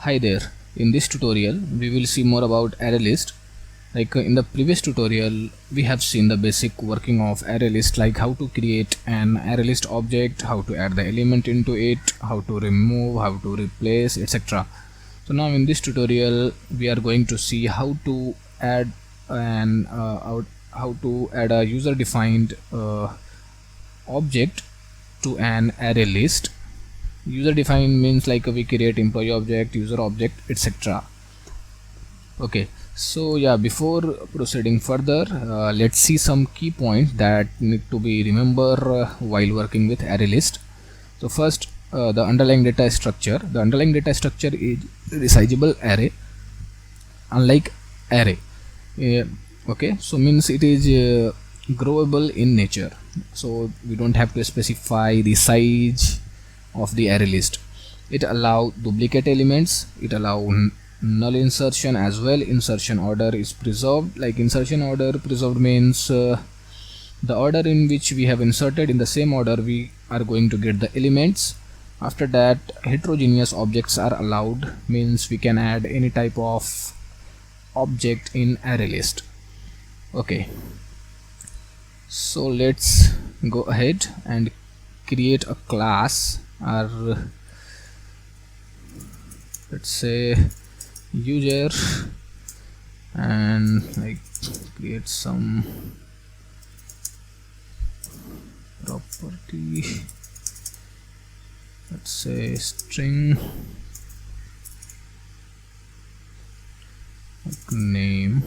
Hi there. In this tutorial we will see more about ArrayList. In the previous tutorial we have seen the basic working of ArrayList, like how to create an ArrayList object, how to add the element into it, how to remove, how to replace, etc. So now in this tutorial we are going to see how to add a user defined object to an ArrayList. User defined means like we create employee object, user object, etc. Okay, so yeah, before proceeding further, let's see some key points that need to be remembered while working with ArrayList. So first, the underlying data structure. The underlying data structure is resizable array, unlike array. Okay, so means it is growable in nature, so we don't have to specify the size of the array list. It allow duplicate elements, it allow null insertion as well. Insertion order is preserved. Like insertion order preserved means the order in which we have inserted, in the same order we are going to get the elements. After that, heterogeneous objects are allowed, means we can add any type of object in array list. Okay, so let's go ahead and create a class, or let's say user, and like create some property, let's say string, like name,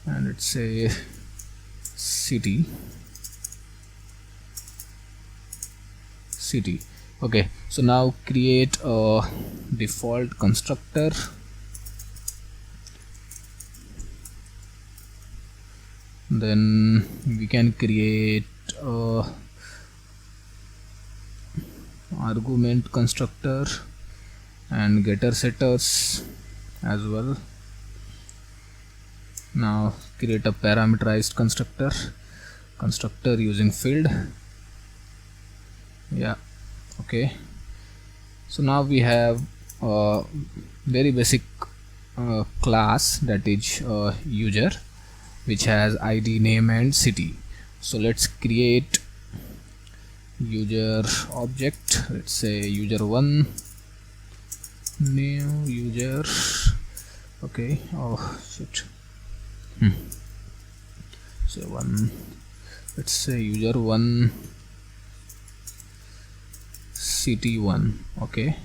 and let's say city. Okay, so now create a default constructor. Then we can create a argument constructor and getter setters as well. Now create a parameterized constructor using field. Yeah, okay, so now we have a very basic class, that is user, which has id, name and city. So let's create user object. Let's say user1, new user. Okay, oh shit. So one, let's say user1 city1. Okay,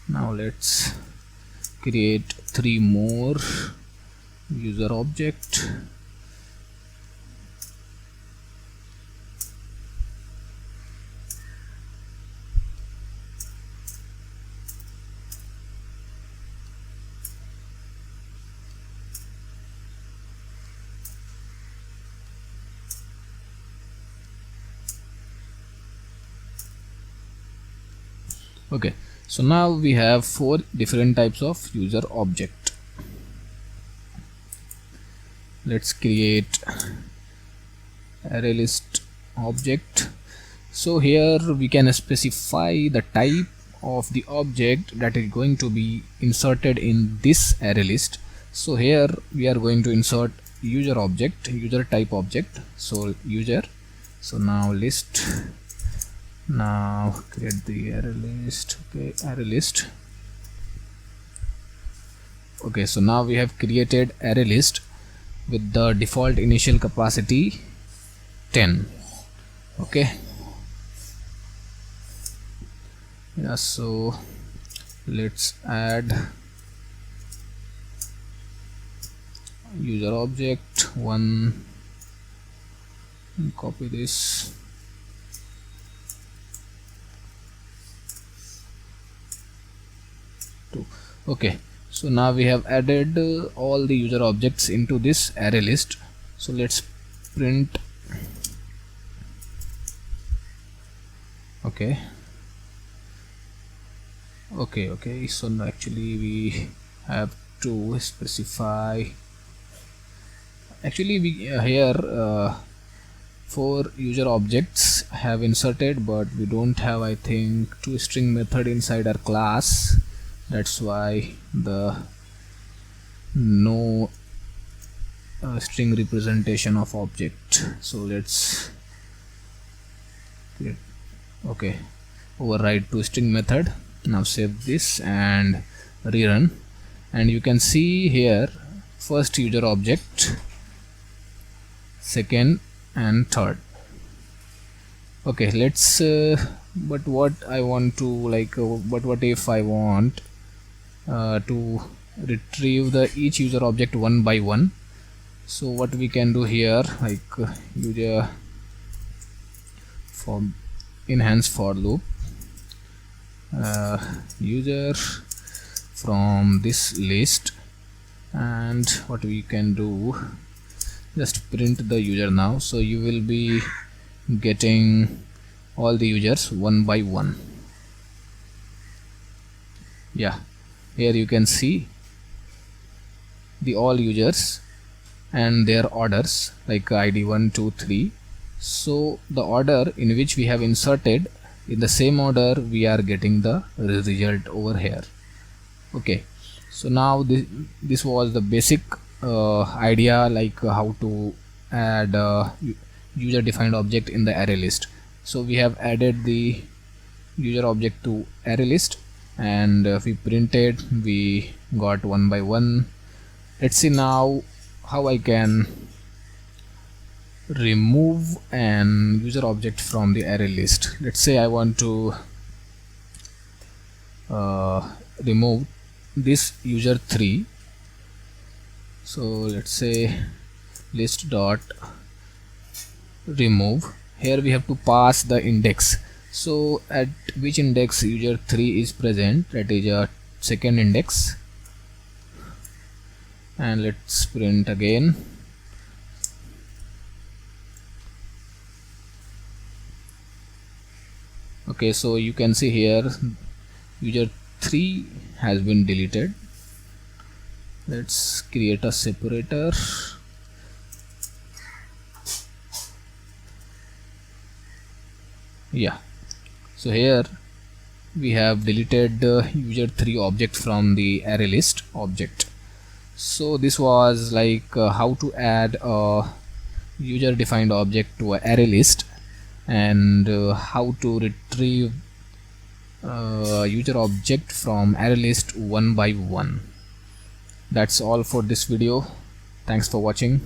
now let's create 3 more user object. Okay, so now we have 4 different types of user object. Let's create ArrayList object. So here we can specify the type of the object that is going to be inserted in this ArrayList. So here we are going to insert user object, user type object, so user. So now list, now create the ArrayList. Okay, ArrayList. Okay, so now we have created ArrayList with the default initial capacity 10. Okay, yeah, so let's add user object 1, copy this, okay, so now we have added all the user objects into this array list. So let's print. Okay, so actually we have to specify, actually we here for user objects have inserted, but we don't have, I think, toString method inside our class. That's why the no string representation of object. So let's create, okay, override toString method. Now save this and rerun, and you can see here first user object, second and third. Okay, let's but what I want to but what if I want to retrieve the each user object one by one? So what we can do here, user for enhance for loop, user from this list, and what we can do, just print the user now. So you will be getting all the users one by one. Yeah, here you can see the all users and their orders, like ID 1 2 3. So the order in which we have inserted, in the same order we are getting the result over here. Okay, so now this was the basic idea, like how to add user defined object in the array list. So we have added the user object to array list, and we printed, we got one by one. Let's see now how I can remove an user object from the array list. Let's say I want to remove this user 3. So let's say list dot remove. Here we have to pass the index. So at which index user 3 is present, that is a second index, and let's print again. Okay, so you can see here user 3 has been deleted. Let's create a separator. Yeah, so here we have deleted the user 3 object from the array list object. So this was like how to add a user defined object to an array list, and how to retrieve user object from array list one by one. That's all for this video. Thanks for watching.